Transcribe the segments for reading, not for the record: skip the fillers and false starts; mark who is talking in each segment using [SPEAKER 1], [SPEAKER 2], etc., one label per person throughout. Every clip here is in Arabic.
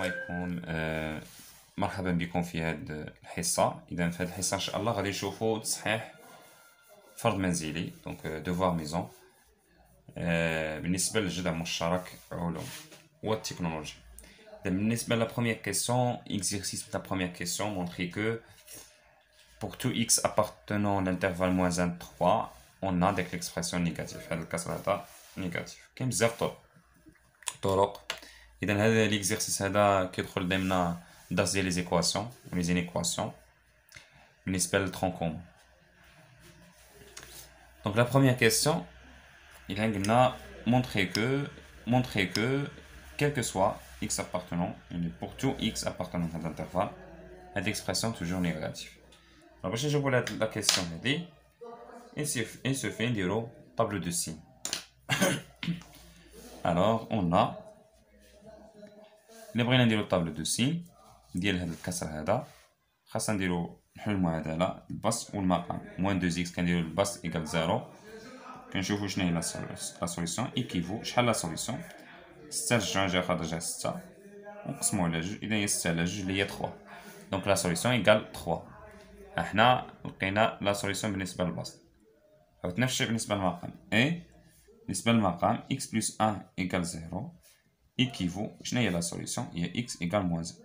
[SPEAKER 1] السلام عليكم. مرحبا بكم في هذه الحصة. إذا في هذه الحصة إن شاء الله غادي نشوفوا تصحيح فرض منزلي دونك دوفوار ميزون بالنسبة للجدع مشترك علوم والتكنولوجيا. بالنسبة la première question, exercice de la première question montrer que pour tout x appartenant à l'intervalle moins 1 3 on a donc l'expression négative. هذا الكسر هذا نيجاتيف. كاين بزاف طرق. إذا هذا l'exercice هذا كيدخل ضمن درس ديال لي زيكواسيون ولي زينيكواسيون بالنسبة للترون كومون. Donc la première question, il a montrer que quel que soit x appartenant, pour tout x appartenant à l'intervalle, cette expression toujours négative. Alors je vois la question dit, il se fait une table de signes. Alors on a اللي بغينا نديرو طابلو دو سين ديال هذا الكسر هذا خاصنا نديرو نحلو المعادله البسط والمقام موان 2 اكس كنديرو البسط ايكال 0 كنشوفو شنو هي لا سوليسيون ايكيفو شحال لا سوليسيون 6 جوج جا خارجه 6 ونقسمو على جوج اذا هي 6 على جوج اللي هي 3 دونك لا سوليسيون ايكال 3. احنا لقينا لا سوليسيون بالنسبه للبسط عاود نفس الشيء بالنسبه للمقام اي بالنسبه للمقام x بلس 1 ايكال 0 équivaut شنو هي لا سوليسيون هي x ايكال موان 0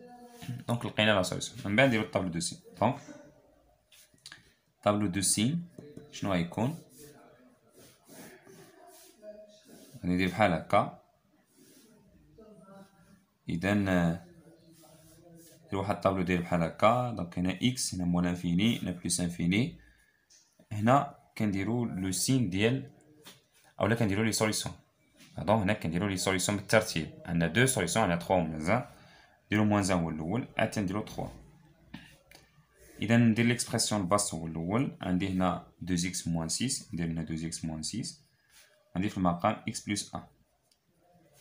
[SPEAKER 1] دونك لقينا لا سوليسيون. من بعد نديرو الطابلو دو سين. دونك طابلو دو سين شنو غيكون غادي ندير بحال هكا. اذا ندير واحد الطابلو داير بحال هكا. دونك هنا x هنا موان انفيني هنا بلس انفيني هنا كنديرو لو سين ديال اولا كنديرو لي سوليسيون. دونك هنا كنديرو لي سوليسيون بالترتيب. عندنا دو سوليسيون عندنا 3 موان 1 نديرو موان 1 هو الاول عاد تنديرو 3. اذا ندير ليكسبرسيون الباس هو الاول عندي هنا 2 x موان 6 ندير هنا 2 x موان 6 عندي في المقام x بلس 1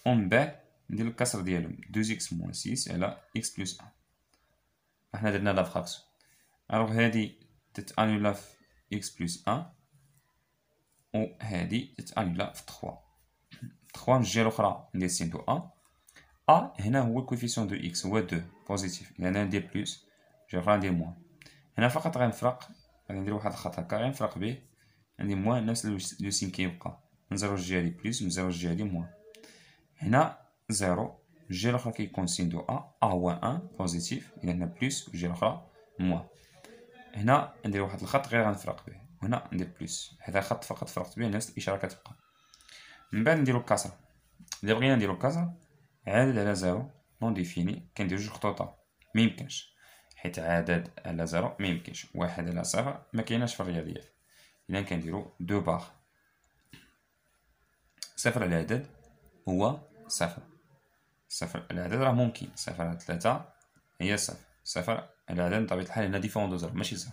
[SPEAKER 1] ومن بعد ندير الكسر ديالهم 2 x موان 6 على x بلس 1. احنا درنا لا فراكسيون الوغ هادي تتانولا في x بلس 1 وهادي تتانولا في 3 من الجهه الاخرى ندير سين دو ا هنا هو الكوفيسيون دو اكس هو 2 بوزيتيف اذا ندير بلس الجهه الاخرى ندير موان. هنا فقط غنفرق غادي ندير واحد الخط هكا غنفرق به عندي موان نفس لو سين كيبقى من 0 الجهه دي بلس من 0 الجهه دي موان. هنا 0 الجهه الاخرى كيكون سين دو ا هو 1 بوزيتيف اذا هنا بلس والجهه الاخرى موان. هنا ندير واحد الخط غير غنفرق به وهنا ندير بلس هذا خط فقط فرقت به نفس الاشاره كتبقى. من بعد نديرو الكسر. الا بغينا نديرو الكسر عدد على 0 نون ديفيني كنديرو جوج خطوطه ميمكنش حيت عدد على 0 ميمكنش واحد على 0 مكايناش في الرياضيات. اذا كنديرو دو باغ صفر على العدد هو صفر صفر العدد راه ممكن صفر على 3 هي صفر صفر العدد بطبيعه الحال هنا ديفون دو 0 ماشي 0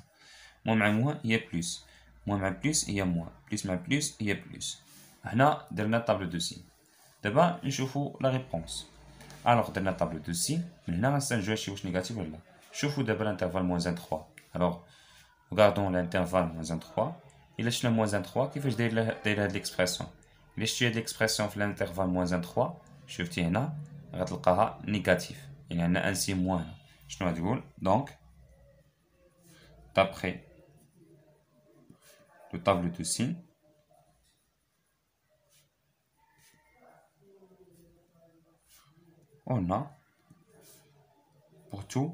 [SPEAKER 1] موان مع موان هي بلس موان مع بلس هي موان بلس مع بلس هي بلس. هنا درنا طابلو دو سين. دابا نشوفو لا ريبونس. الوغ درنا طابلو دو سين من هنا غنستنتجو هادشي واش نيجاتيف ولا لا. شوفو دابا الانترفال موان 3 الوغ غاردون الانترفال موان 3 الا شفنا موان 3 كيفاش داير هاد ليكسبرسيون. الا شفتي هاد ليكسبرسيون في الانترفال موان 3 شفتي هنا غتلقاها نيجاتيف يعني عندنا ان سين موان. شنو غتقول دونك دابخي لو طابلو دو سين on a pour tout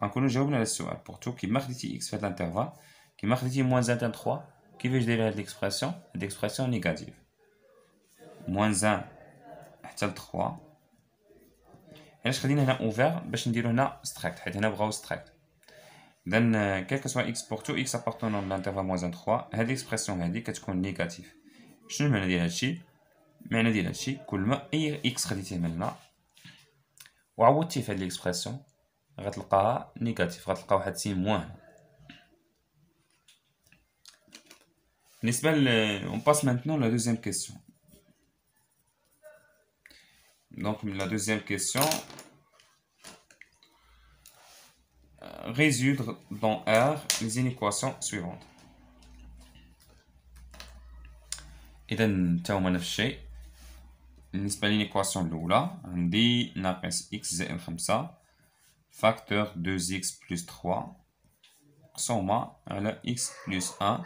[SPEAKER 1] غنكونو جاوبنا على السؤال pour tout كيما خديتي x في هاد الانترفال كيما خديتي موان 3 كيفاش داير هاد ليكسبرسيون. هاد ليكسبرسيون نيجاتيف موان 1 حتى ل 3. علاش خدينا هنا اوفير باش نديرو هنا ستريكت حيت هنا بغاو ستريكت. اذا كيلكو سوا x pour tout x appartenant à l'intervalle موان 3 هاد ليكسبرسيون هادي كتكون نيجاتيف. شنو المعنى ديال هادشي؟ المعنى ديال هادشي كل ما اي x خديتيه من هنا وعوضتي في هاد ليكسبرسيون غتلقاها نيجاتيف غتلقى واحد سين موان. بالنسبه on passe maintenant la deuxième question. Donc la deuxième question résoudre dans R les inéquations suivantes. اذا تا هما نفس الشيء بالنسبة للإيكواسيون الأولى عندي ناقص إكس زائد 5 فاكتور 2x بلس 3 مقسومة على إكس بلس 1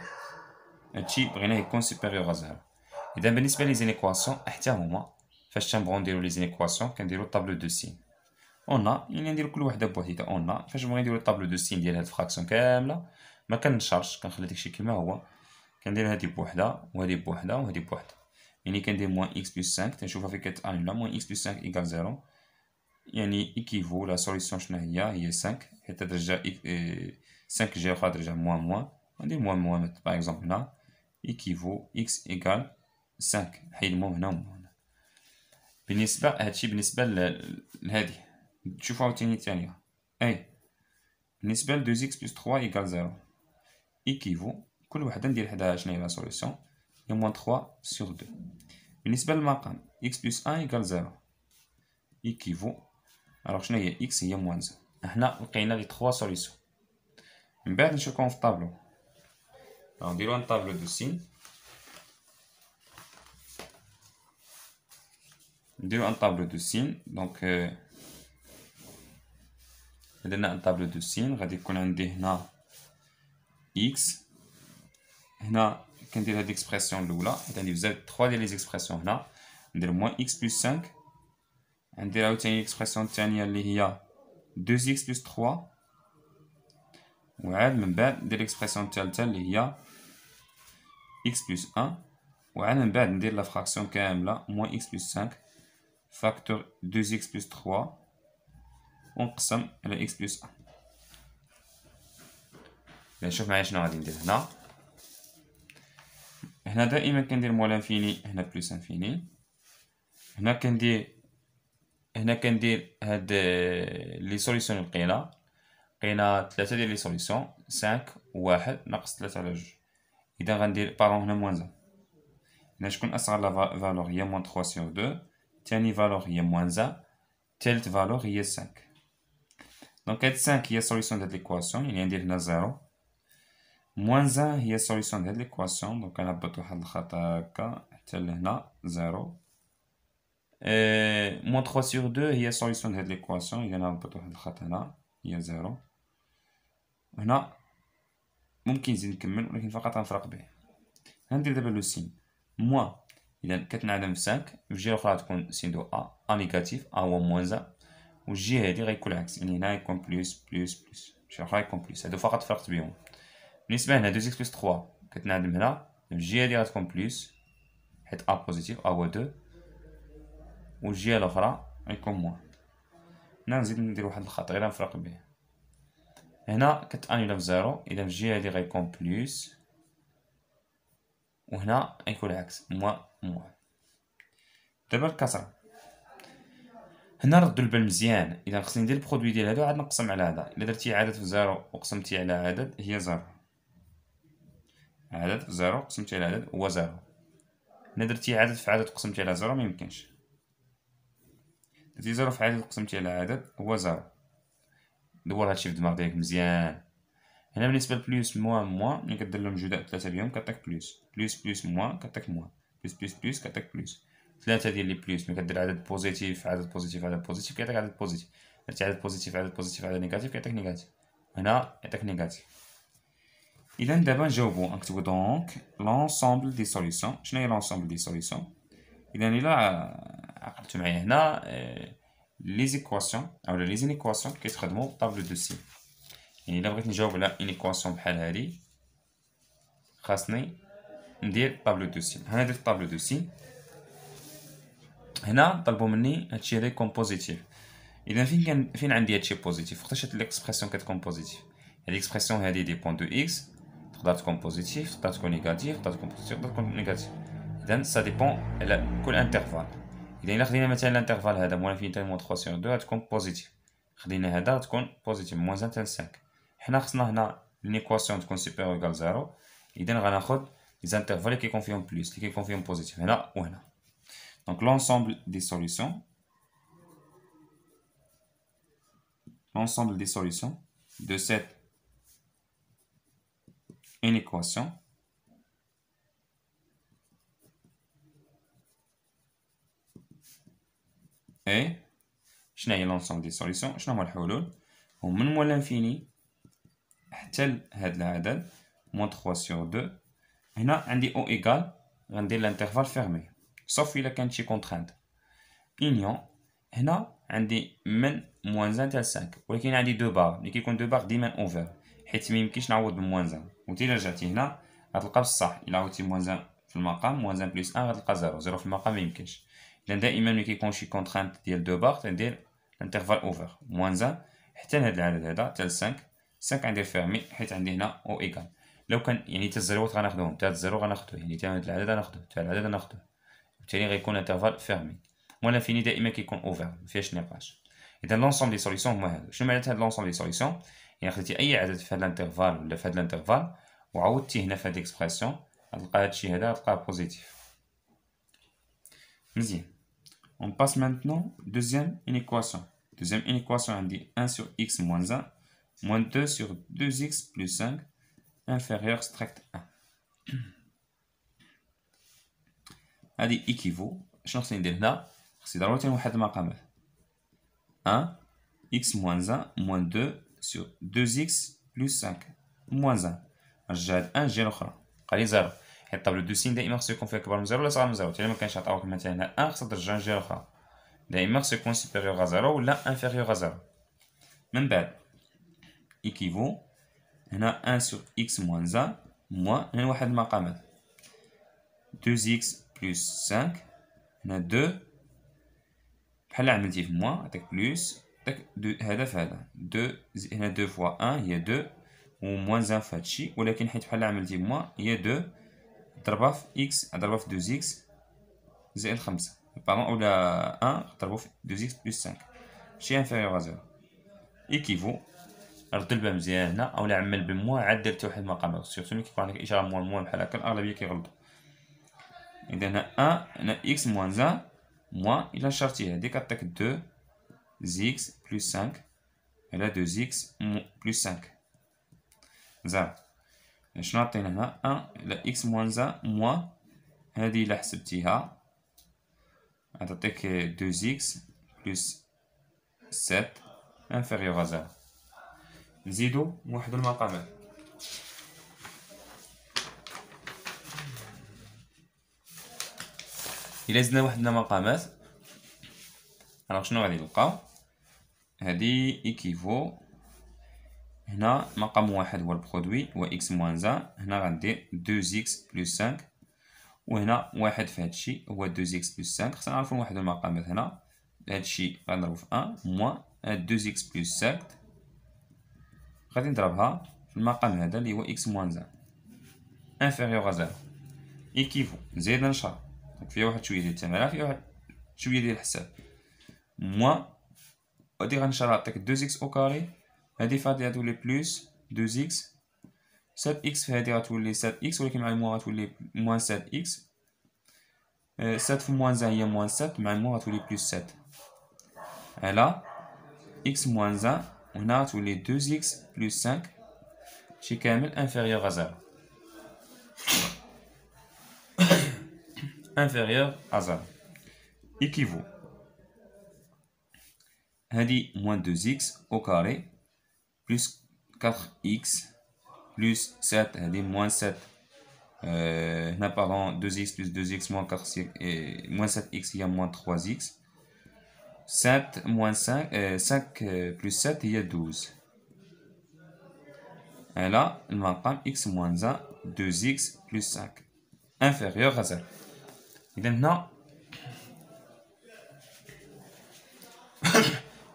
[SPEAKER 1] هادشي بغيناه يكون سوبيريور ا 0. إذا بالنسبة لي زينيكواسيون حتى هما فاش تنبغيو نديرو لي زينيكواسيون كنديرو طابلو دو سين. أونا يعني نديرو كل وحدة بوحدها. أونا فاش نبغي نديرو طابلو دو سين ديال هاد الفراكسيون كاملة ما كنشارجش كنخلي داكشي كيما هو. كندير هادي بوحدها وهادي بوحدها وهادي بوحدها. يعني كندير موان إكس بلس 5 تنشوفها فين كتانولا موان إكس بلس 5 إيكال 0 يعني إيكيفو لا سوليسيون شناهي هي 5 حيت ترجع 5 جهة أخرى ترجع موان موان غندير موان موان باغ إكزومبل هنا إيكيفو إكس إيكال 5 نحيد المهم هنا ومن هنا. بالنسبة هادشي بالنسبة لهادي تشوفو عاوتاني الثانية أي بالنسبة ل 2x بلس 3 إيكال 0 إيكيفو كل وحدة ندير حداها شناهي لا سوليسيون هي موان 3 سور 2. بالنسبة للمقام x بلس 1 إيكال 0 إيكيفو ألوغ شناهي x هي موان 0. هنا لقينا لي 3 سوليسيون. من بعد نشوفوهم في الطابلو نديرو ان طابلو دو سين دونك درنا ان طابلو دو سين غادي يكون عندي هنا x هنا كندير هاد ليكسبرسيون الاولى حيت عندي بزاف 3 ديال لي زيكسبرسيون هنا ندير موان x بلس 5 ندير عاوتاني ليكسبرسيون الثانيه اللي هي 2x بلس 3 وعاد من بعد ندير ليكسبرسيون الثالثه اللي هي x بلس 1 وعاد من بعد ندير لا فراكسيون كامله موان x بلس 5 فاكتور 2x بلس 3 ونقسم على x بلس 1. نشوف معايا شنو غادي ندير هنا دائما كندير موال انفيني هنا بلس انفيني هنا كندير هاد لي سوليسيون لقينا 3 ديال لي سوليسيون 5 و1 ناقص 3 على 2. إذا غندير بارون هنا موان 1 هنا شكون أصغر لا فالور هي موان 3 سور 2 تاني فالور هي موان 1 تالت فالور هي 5. دونك هاد 5 هي سوليسيون ديال هاد ليكواسيون يعني ندير هنا 0 موان 1 هي سوليسيون ديال هاد ليكواسيون دونك غنهبط واحد الخط هكا حتى لهنا 0 موان 3 سور 2 هي سوليسيون ديال هاد ليكواسيون إذا نهبط واحد الخط هنا هي 0 هنا ممكن نزيد نكمل ولكن فقط غنفرق به. غندير دابا لو سين موان إذا كتنعدم في 5 في الجهة الأخرى تكون سين دو أ نيجاتيف أ هو موان 1 والجهة هادي غيكون العكس يعني هنا يكون بلس بلس بلس الجهة الأخرى يكون بلس هادو فقط فرقت بيهم. بالنسبة هنا 2x بلس 3 كتنعدم هنا في الجهة هادي غتكون بلس حيت أ بوزيتيف أ هو 2 والجهة الأخرى غيكون موان. هنا نزيد ندير واحد الخط غير نفرق به هنا كتانيلا في 0 إذا في الجهة هادي غيكون بلس وهنا غيكون العكس موان موان. دابا الكسرة هنا ردو البال مزيان إذا خصني ندير البرودوي ديال هادو عاد نقسم على هذا. إلا درتي عدد في 0 وقسمتي على عدد هي 0 عدد في 0 قسمتي على عدد هو 0. إلا درتي عدد في عدد قسمتي على 0 ميمكنش. درتي 0 في عدد قسمتي على عدد هو 0. دور هادشي في الدماغ ديالك مزيان. هنا بالنسبة لبلوس موان موان ملي كدير لهم جداء 3 بهم كتعطيك بلوس بلوس بلوس موان كتعطيك موان بلوس بلوس بلوس كتعطيك بلوس 3 ديال لي بلوس ملي كدير عدد بوزيتيف عدد بوزيتيف عدد بوزيتيف كيعطيك عدد بوزيتيف. درتي عدد بوزيتيف عدد بوزيتيف عدد نيجاتيف كيعطيك نيجاتيف هنا يعطيك نيجاتيف. إذا دابا نجاوبو نكتبو دونك لونسومبل دي سوليسيون. شنو هي لونسومبل دي سوليسيون؟ إذا إلا عقلتو معايا هنا لي زيكواسيون أولا لي زينيكواسيون كيتخدمو طابلو دو سين. يعني إلا بغيت نجاوب على إنيكواسيون بحال هادي خاصني ندير طابلو دو سين. هنا درت طابلو دو سين هنا طلبو مني هادشي هذا يكون بوزيتيف. إذا فين عندي هادشي بوزيتيف وقتاش هاد ليكسبرسيون كتكون بوزيتيف؟ هاد ليكسبرسيون هادي ديبون دو إكس تقدر تكون بوزيتيف تقدر تكون نيجاتيف تقدر تكون بوزيتيف تقدر تكون نيجاتيف. إذا سا ديبون على كل انترفال. إذا خدينا مثلا الانترفال هذا موان انفينيتي موان 3 سور 2 غتكون بوزيتيف. خدينا هذا غتكون بوزيتيف موان 1 حتى 5. حنا خصنا هنا ليكواسيون تكون سوبيريور إيكال 0. إذا غناخد لي زانترفال اللي كيكون فيهم بلس اللي كيكون فيهم بوزيتيف هنا وهنا. دونك l'ensemble des solutions de cette inéquation اي شنو هي لونسومبل دي سوليسيون؟ شنو هما الحلول؟ هم من موان لانفيني حتى لهاد العدد موان 3 سور 2. هنا عندي او ايكال غندير لانترفال فيرمي صوف الا كانت شي كونترانت. انيون هنا عندي من موان 1 حتى 5 ولكن عندي دو بار. ملي كيكون دو بار ديما اوفر حيت ميمكنش نعوض بموان 1. وانت الا رجعتي هنا غتلقى بصح الا عوضتي موان 1 في المقام موان 1 بلس 1 غتلقى 0. 0 في المقام ميمكنش. اذا دائما ملي كيكون شي كونترانت ديال دو بار تندير الانترفال اوفر موان 1 حتى لهاد العدد هذا حتى ل 5. 5 غندير فيرمي حيت عندي هنا او ايكال. لو كان يعني حتى الزيروات غناخدوهم حتى الزيرو غناخدوه يعني حتى هاد العدد غناخدوه حتى العدد غناخدوه وبالتالي غيكون انترفال فيرمي. موان لانفيني دائما كيكون اوفر مفيهاش نقاش. اذا لونسومبل دي سوليسيون هما هادو. شنو معنات هاد لونسومبل دي سوليسيون؟ يعني خديتي اي عدد في هاد الانترفال ولا في هاد الانترفال وعوضتيه هنا في هاد ليكسبرسيون غتلقى هادشي هذا غتلقاه بوزيتيف. مزيان. On passe maintenant deuxième inéquation. Deuxième inéquation عندي 1 sur x moins 1 moins 2 sur 2x plus 5 inférieur strict 1. هادي équivaut. شنو خصني ندير هنا؟ خصني ضروري نوحد المقامات. 1 x moins 1 moins 2 sur 2x plus 5 moins 1. نرجع هاد 1 الجهة الأخرى قالي 0 حيت الطابلو دو سين دائما خصو يكون فيه كبر من 0 ولا صغر من 0. حتى إلا مكانش عطاوك مثلا هنا 1 خصك ترجع الجهة الأخرى دائما خصو يكون سوبيريور à 0 ولا انفيريور à 0. من بعد équivaut هنا 1 sur x moins 1 moins هنا نوحد المقامات 2x plus 5 هنا 2 بحال عملتي في موان عطيك بلوس داك هذا في هذا 2 هنا 2 فوا 1 هي 2 و موان 1 في هادشي ولكن حيت بحال عملتي في موان هي 2 ضربها في x ضربها في 2x زائد 5 باغون اولا 1 ضربو في 2x بلس 5 ماشي انفيريور à 0. ايكيفو رد البال مزيان هنا اولا عمل بالموان عاد درت واحد المقام سيرتو ملي كيكون عندك اشاره موان بحال هكا الاغلبيه كيغلطوا. اذا هنا 1 هنا x moins 1 moins إلا شرطي هادي كتعطيك 2 x plus 5 على 2x plus 5 زعما شنو عطينا هنا 1 على x moins 1 moins هادي إلا حسبتيها غتعطيك 2x plus 7 inférieur à 0. نزيدو نوحدو المقامات. إلا زدنا وحدنا مقامات alors شنو غادي نلقاو؟ هادي إيكيفو هنا مقام واحد هو البرودوي هو x moins 1 هنا غندير 2x plus 5 وهنا واحد في هادشي هو 2x plus 5. خصنا نعرفو نوحدو المقامات. هنا هادشي غنضربو في 1 موان هاد 2x plus 7 غادي نضربها في المقام هذا اللي هو x moins 1 inférieur à 0 إيكيفو نزيد نشر فيها واحد شويه ديال التماره فيها واحد شويه ديال الحساب موان غادي غنشر نعطيك 2x او كاري هادي فهادي غتولي بلس 2x 7x في هادي غتولي 7x ولكن مع الموان غتولي موان 7x 7 في موان 1 هي موان 7 مع الموان غتولي بلس 7 على x moins 1 وهنا غتولي 2x بلس 5 شي كامل انفيريور à 0 inférieur à 0 équivaut هادي moins 2x au carré plus 4x plus 7 هادي moins 7 هنا pardon 2x plus 2x moins 4x moins 7x هي moins 3x 7 moins 5 5 plus 7 هي 12 على المقام x moins 1 2x plus 5 inférieur à 0. إذا هنا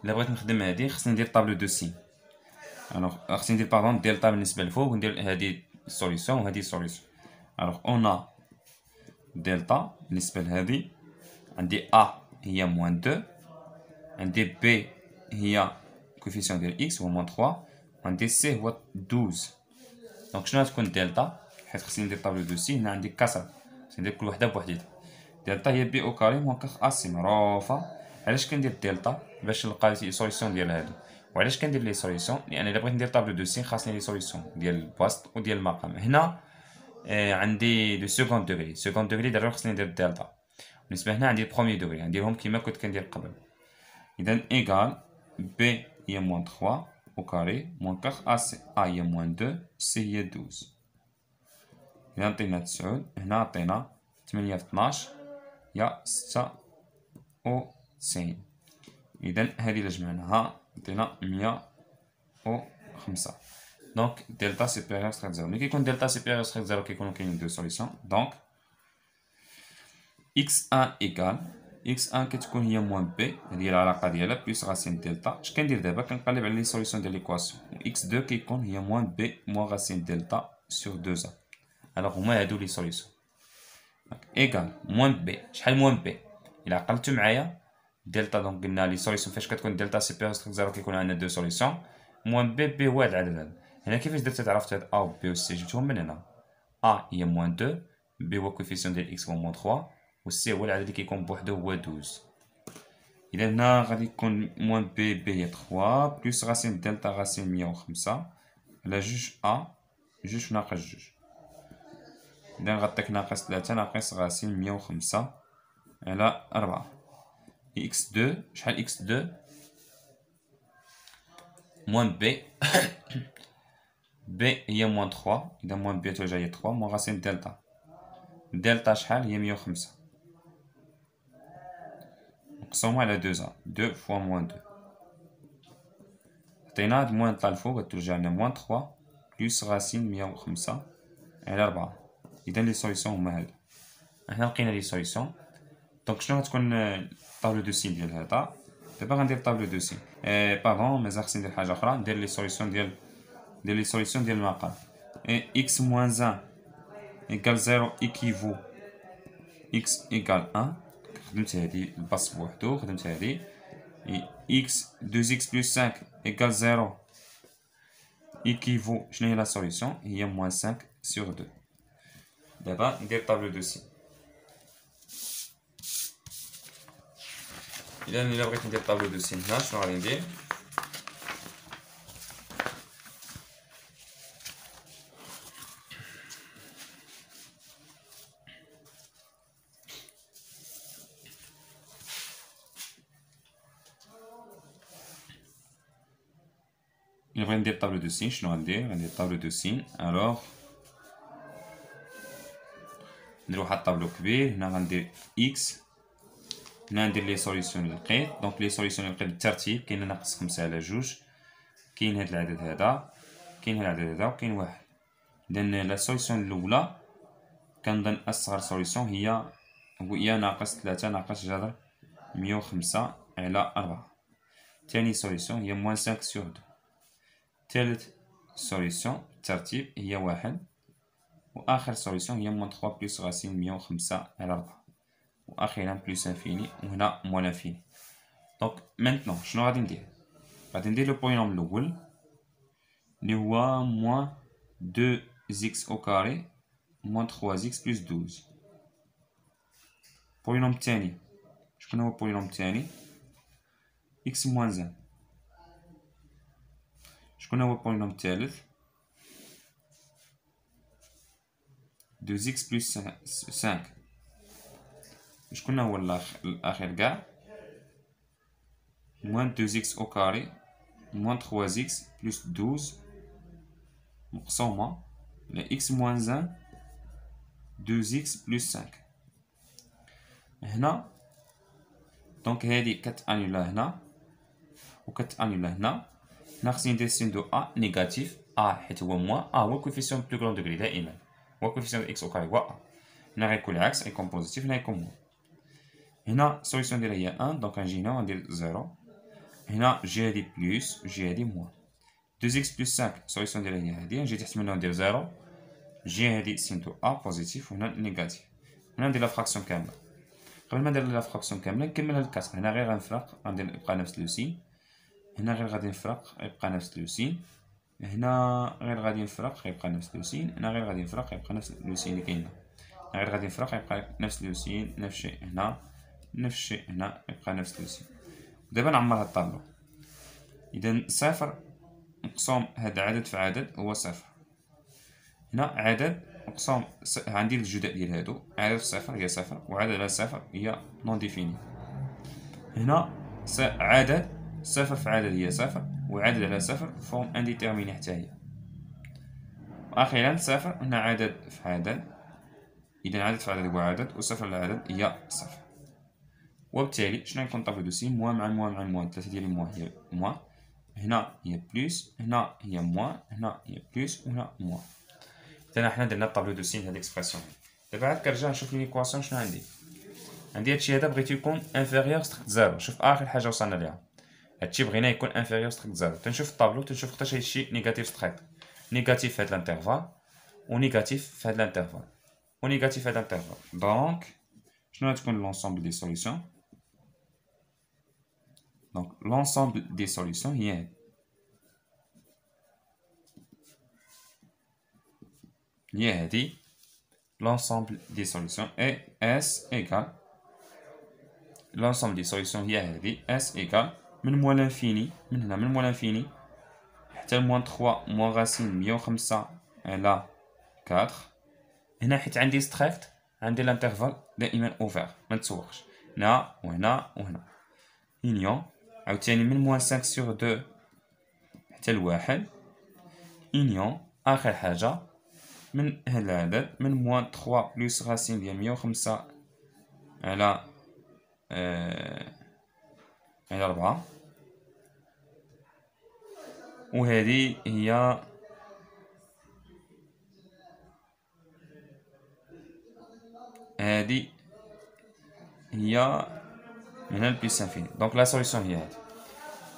[SPEAKER 1] إلا بغيت نخدم هادي خصني ندير طابلو دو سين. خصني ندير باغون دلتا بالنسبة لفوق وندير هادي السوليسيون وهادي السوليسيون. أونا دلتا بالنسبة لهادي عندي أ هي موان 2 عندي بي هي كوفيسيون ديال إكس هو موان 3 وعندي سي هو 12. دونك شنو غتكون دلتا حيت خصني ندير طابلو دو سين. هنا عندي كسر خصني ندير كل وحدة بوحديتها. دلتا هي بي او كاري موان 4 أسي معروفة. علاش كندير دلتا؟ باش نلقى لي سوليسيون ديال هادو. وعلاش كندير لي سوليسيون؟ لأن إلا بغيت ندير طابلو دو سين خاصني لي سوليسيون ديال البوست وديال المقام. هنا عندي دو سكوند دوغري. سكوند دوغري ضروري خصني ندير دلتا. بالنسبة هنا عندي بروميي دوغري غنديرهم كيما كنت كندير قبل. إذا إيكال B هي موان 3 au carré موان 4 A هي موان 2 C هي 12. إذا عطينا 9 هنا عطينا 8 في 12 هي 96. إذا هذه إلا جمعناها عطينا 105. دونك دلتا سوبيريور تريت زيرو. ملي كيكون دلتا سوبيريور تريت زيرو كيكونو كاينين دو سوليسيون. دونك x1 إيكال x1 كتكون هي موان b، هذه العلاقة ديالها بلس غاسين دلتا. اش كندير دابا؟ كنقلب على لي سوليسيون ديال ليكواسيون. x2 كيكون هي موان b موان غاسين دلتا سور 2a. الوغ هما هادو لي سوليسيون. إيكال موان b. شحال موان b؟ إلا عقلتو معايا دلتا، دونك قلنا لي سوليسيون فاش كتكون دلتا سوبيريور تريت زيرو كيكون عندنا دو سوليسيون. موان b هو هاد العدد هذا. هنا كيفاش درت عرفت هاد a و b و c؟ جبتهم من هنا. a هي موان 2، b هو كوفيسيون ديال x هو موان 3، و c هو العدد اللي كيكون بوحدو هو 12. إذا هنا غادي يكون موان b هي 3 بلس غاسين دلتا غاسين 105 على جوج a جوج ناقص جوج. إذا غتعطيك ناقص 3 ناقص غاسين 105 على 4. x2 شحال x2؟ موان b b هي موان 3، إذا موان b توجه هي 3 موان غاسين دلتا. دلتا شحال؟ هي 105 نقسمو على 2a، 2 فوا موان 2. عطينا هاد موان طلع الفوق غترجع لنا موان 3 بلس غاسين 105 على 4. إذا لي سوليسيون هما هادو. حنا لقينا لي سوليسيون. دونك شنو غتكون طابلو دو سين ديال هذا؟ دابا غندير طابلو دو سين. باغون مازال خصني ندير حاجة أخرى، ندير لي سوليسيون ديال المقام. x موان 1 إيكال 0 إيكيفو x إيكال 1. خدمت هادي الباص بوحدو، خدمت هادي. x 2x بلس 5 إيكال 0 إيكيفو شنو هي لا سوليسيون؟ هي موان 5 سور 2. دابا ندير طابلو دو سين. إلا بغيت ندير طابلو دو سين هنا شنو غادي ندير؟ إلا بغيت ندير طابلو دو سين شنو غندير؟ غندير طابلو دو سين. ألوغ ندير واحد الطابلو كبير. هنا غندير إكس، هنا ندير لي سوليسيون اللي لقيت. دونك لي سوليسيون اللي لقيت بالترتيب كاين ناقص 5 على 2، كاين هاد العدد هذا، كاين هاد العدد هذا، وكاين واحد. إذا لا سوليسيون الأولى كنظن أصغر سوليسيون هي ناقص 3 ناقص جذر 105 على 4. تاني سوليسيون هي موان 5 سور 2. تالت سوليسيون بالترتيب هي 1. وآخر سوليسيون هي موان 3 بلس غاسين 105 على 4. وأخيرا بلس انفيني، وهنا موان انفيني. دونك مانتنون شنو غادي ندير؟ غادي ندير لو بولينوم الأول اللي هو موان 2x أو كاري موان 3x بلس 12. بولينوم الثاني شكون هو البولينوم الثاني؟ x موان 1. شكون هو البولينوم الثالث؟ 2x بلس 5. شكون هو الأخير كاع؟ موان 2x أو كاري موان 3x بلس 12 مقسومة على x موان 1 2x بلس 5. هنا دونك هادي كتانيولا هنا وكتانيولا هنا. هنا خصني ندير سين دو أ نيجاتيف. أ حيت هو موان، أ هو كوفيسيون بلو كرون دوغري دائما، هو كوفيسيون ديال إكس أو كاري هو أ. هنا غيكون العكس، غيكون بوزيتيف، هنا غيكون موان. هنا السوليسيون ديالها هي 1، دونك غنجي هنا وغندير 0. هنا جي هادي بلس جي هادي موان. 2x بلس 5 السوليسيون ديالها هي هادي، نجي تحت منها وندير 0. جي هادي سين دو أ بوزيتيف وهنا نيجاتيف. هنا ندير لا فراكسيون كاملة. قبل ما ندير لا فراكسيون كاملة نكمل هاد الكسر. هنا غير غنفرق غندير يبقى نفس لو سين. هنا غير غادي نفرق يبقى نفس لو سين. هنا غير غادي نفرق يبقى نفس لو سين. هنا غير غادي نفرق يبقى نفس لو سين اللي كاين هنا. هنا غير غادي نفرق يبقى نفس لو سين. نفس الشيء هنا، نفس الشيء هنا، يبقى نفس لو سين. دابا نعمر هاد الطابلو. إذا صفر مقسوم هاد عدد في عدد هو صفر. هنا عدد مقسوم عندي الجداء ديال هادو، عدد صفر هي صفر وعدد على صفر هي نون ديفيني. هنا عدد صفر في عدد هي صفر، وعدد على صفر فورم انديتيرميني حتى هي. وأخيرا صفر هنا عدد في عدد، إذا عدد في عدد هو عدد، وصفر على عدد هي صفر. وبالتالي شنو غيكون طابلو دو سين؟ موان مع موان مع موان، ثلاثة ديال موان هي موان، هنا هي بلوس، هنا هي موان، هنا هي بلوس، وهنا موان. إذا حنا درنا طابلو دو سين هاد ليكسبرسيون. دابا عاد كنرجع نشوف ليكواسيون شنو عندي هادشي هذا بغيتو يكون انفيريور ستريكت زيرو. شوف آخر حاجة وصلنا ليها، هادشي بغينا يكون انفيريور ستريكت زيرو. تنشوف الطابلو تنشوف وقتاش هادشي نيجاتيف ستريكت، نيجاتيف في هاد الانترفال، ونيجاتيف في هاد الانترفال، ونيجاتيف في هاد الانترفال. دونك شنو غتكون لونسومبل دي سوليسيون؟ دونك لونسومبل دي سوليسيون هي هادي. l'ensemble des solutions est S égale l'ensemble des solutions هي هادي S égale من موان لانفيني، من هنا من موان لانفيني حتى موان 3 موان غاسين 105 على 4. هنا حيت عندي ستريكت عندي الانترفال دائما اوفير ما نتسوقش، هنا وهنا وهنا. يونيون عاوتاني من موان 5 sur 2 حتى لواحد. يونيون آخر حاجة من هاد العدد من موان 3 بلوس غاسين ديال 105 على 4. وهذه هي من هنا لبليس انفيني. دونك لا سوليسيون هي هادي.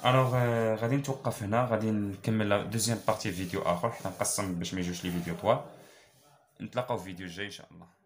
[SPEAKER 1] الوغ غادي نتوقف هنا، غادي نكمل لا دوزيام بارتي فيديو اخر حتى نقسم باش ما يجوش لي فيديو طوال. نتلاقاو في الفيديو الجاي ان شاء الله.